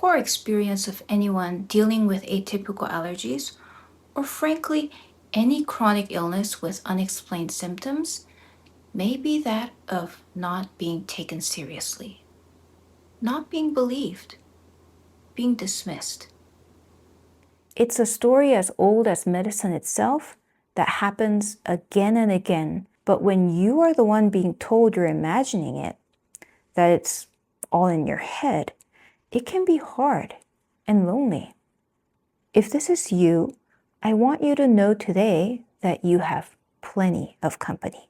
core experience of anyone dealing with atypical allergies, or frankly, any chronic illness with unexplained symptoms, may be that of not being taken seriously, not being believed, being dismissed. It's a story as old as medicine itself that happens again and again. But when you are the one being told you're imagining it, that it's all in your head, it can be hard and lonely. If this is you, I want you to know today that you have plenty of company.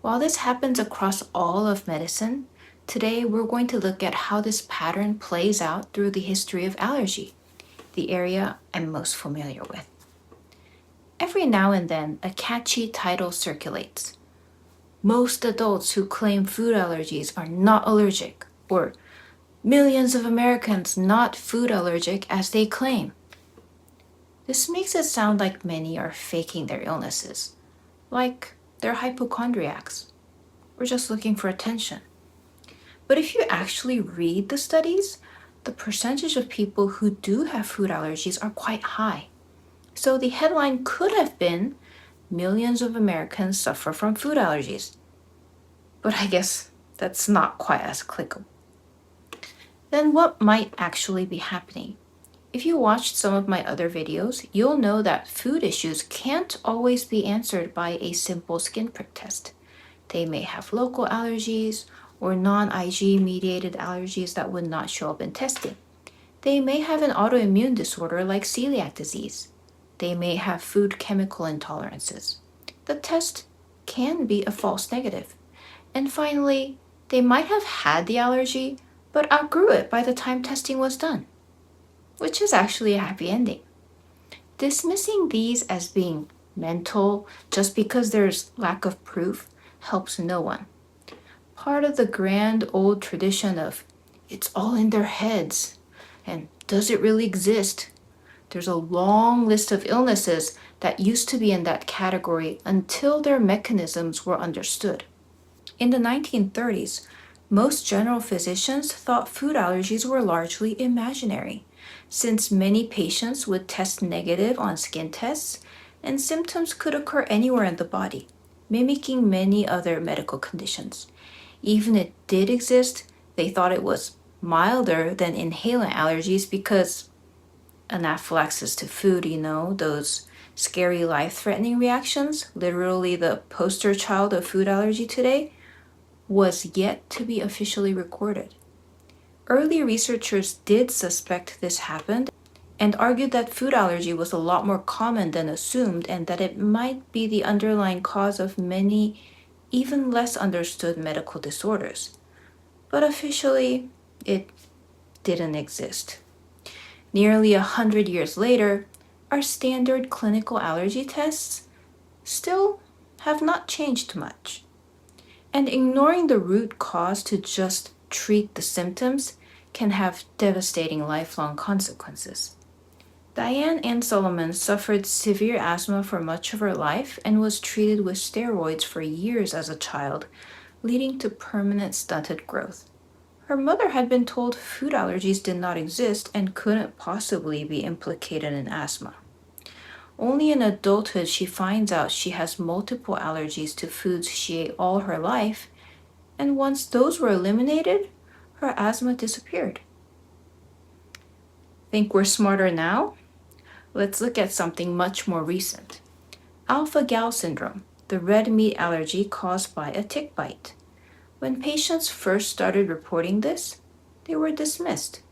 While this happens across all of medicine, today we're going to look at how this pattern plays out through the history of allergy, the area I'm most familiar with. Every now and then, a catchy title circulates. Most adults who claim food allergies are not allergic, or millions of Americans not food allergic as they claim. This makes it sound like many are faking their illnesses, like they're hypochondriacs, or just looking for attention. But if you actually read the studies, the percentage of people who do have food allergies are quite high. So the headline could have been, "Millions of Americans suffer from food allergies." But I guess that's not quite as clickable. Then what might actually be happening? If you watched some of my other videos, you'll know that food issues can't always be answered by a simple skin prick test. They may have local allergies or non-IgE mediated allergies that would not show up in testing. They may have an autoimmune disorder like celiac disease. They may have food chemical intolerances. The test can be a false negative. And finally, they might have had the allergy but outgrew it by the time testing was done, which is actually a happy ending. Dismissing these as being mental just because there's lack of proof helps no one. Part of the grand old tradition of "it's all in their heads" and "does it really exist?" There's a long list of illnesses that used to be in that category until their mechanisms were understood. In the 1930s, most general physicians thought food allergies were largely imaginary, since many patients would test negative on skin tests and symptoms could occur anywhere in the body, mimicking many other medical conditions. Even if it did exist, they thought it was milder than inhalant allergies because anaphylaxis to food, those scary life-threatening reactions, literally the poster child of food allergy today, was yet to be officially recorded. Early researchers did suspect this happened and argued that food allergy was a lot more common than assumed and that it might be the underlying cause of many even less understood medical disorders. But officially, it didn't exist. Nearly 100 years later, our standard clinical allergy tests still have not changed much. And ignoring the root cause to just treat the symptoms can have devastating lifelong consequences. Diane Ann Solomon suffered severe asthma for much of her life and was treated with steroids for years as a child, leading to permanent stunted growth. Her mother had been told food allergies did not exist and couldn't possibly be implicated in asthma. Only in adulthood she finds out she has multiple allergies to foods she ate all her life, and once those were eliminated, her asthma disappeared. Think we're smarter now? Let's look at something much more recent. Alpha-gal syndrome, the red meat allergy caused by a tick bite. When patients first started reporting this, they were dismissed.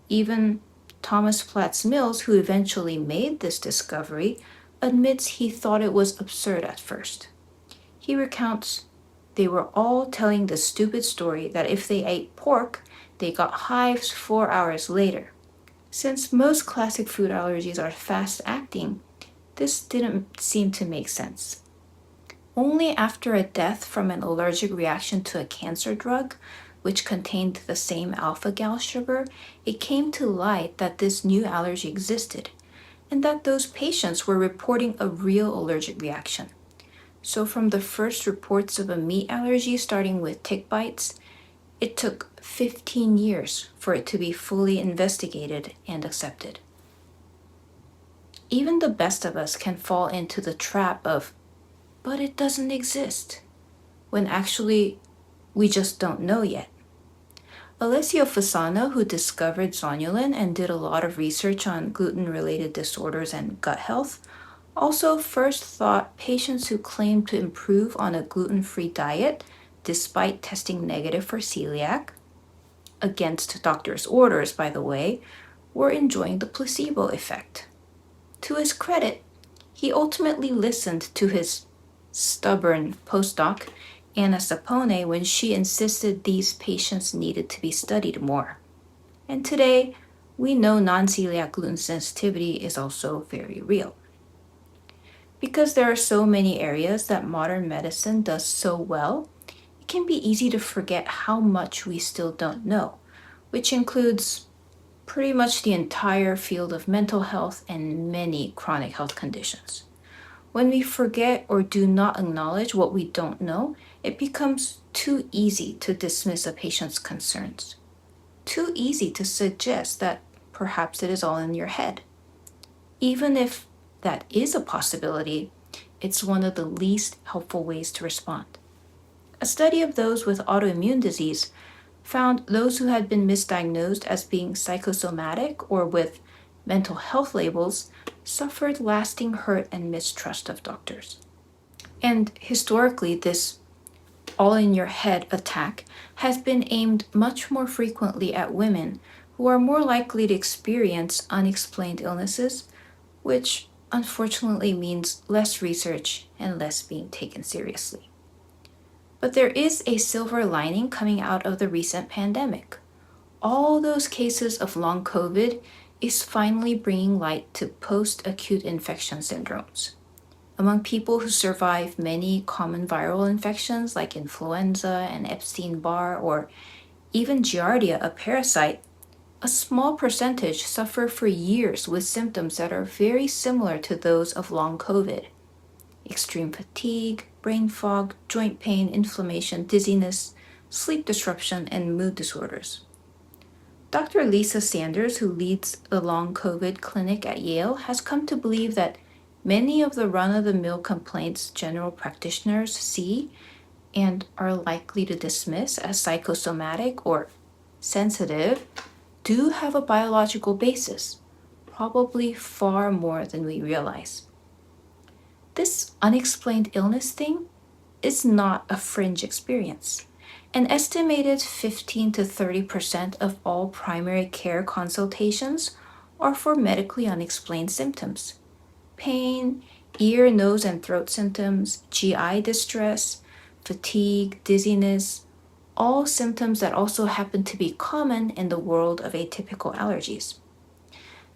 Even Thomas Platts Mills, who eventually made this discovery, admits he thought it was absurd at first. He recounts, "They were all telling the stupid story that if they ate pork, they got hives 4 hours later. Since most classic food allergies are fast-acting, this didn't seem to make sense. Only after a death from an allergic reaction to a cancer drug, which contained the same alpha-gal sugar, it came to light that this new allergy existed, and that those patients were reporting a real allergic reaction. So from the first reports of a meat allergy starting with tick bites, It took 15 years for it to be fully investigated and accepted. Even the best of us can fall into the trap of, but it doesn't exist, when actually we just don't know yet. Alessio Fasano, who discovered zonulin and did a lot of research on gluten-related disorders and gut health, also first thought patients who claimed to improve on a gluten-free diet despite testing negative for celiac, against doctors' orders, by the way, were enjoying the placebo effect. To his credit, he ultimately listened to his stubborn postdoc, Anna Sapone, when she insisted these patients needed to be studied more. And today, we know non-celiac gluten sensitivity is also very real. Because there are so many areas that modern medicine does so well, it can be easy to forget how much we still don't know, which includes pretty much the entire field of mental health and many chronic health conditions. When we forget or do not acknowledge what we don't know, it becomes too easy to dismiss a patient's concerns. Too easy to suggest that perhaps it is all in your head. Even if that is a possibility, it's one of the least helpful ways to respond. A study of those with autoimmune disease found those who had been misdiagnosed as being psychosomatic or with mental health labels suffered lasting hurt and mistrust of doctors. And historically, this all in your head attack has been aimed much more frequently at women who are more likely to experience unexplained illnesses, which unfortunately means less research and less being taken seriously. But there is a silver lining coming out of the recent pandemic. All those cases of long COVID is finally bringing light to post-acute infection syndromes. Among people who survive many common viral infections like influenza and Epstein-Barr or even Giardia, a parasite, a small percentage suffer for years with symptoms that are very similar to those of long COVID. Extreme fatigue, brain fog, joint pain, inflammation, dizziness, sleep disruption, and mood disorders. Dr. Lisa Sanders, who leads the long COVID clinic at Yale, has come to believe that many of the run-of-the-mill complaints general practitioners see and are likely to dismiss as psychosomatic or sensitive do have a biological basis, probably far more than we realize. This unexplained illness thing is not a fringe experience. An estimated 15 to 30% of all primary care consultations are for medically unexplained symptoms. Pain, ear, nose, and throat symptoms, GI distress, fatigue, dizziness, all symptoms that also happen to be common in the world of atypical allergies.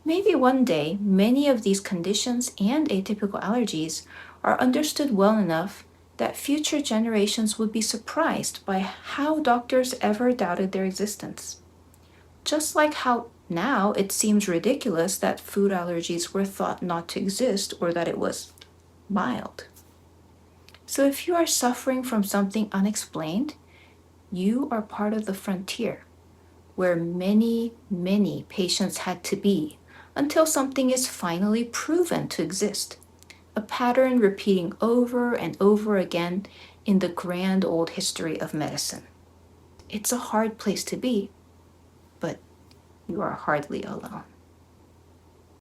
Maybe one day, many of these conditions and atypical allergies are understood well enough that future generations would be surprised by how doctors ever doubted their existence. Just like how now it seems ridiculous that food allergies were thought not to exist or that it was mild. So if you are suffering from something unexplained, you are part of the frontier where many, many patients had to be until something is finally proven to exist. A pattern repeating over and over again in the grand old history of medicine. It's a hard place to be, but you are hardly alone.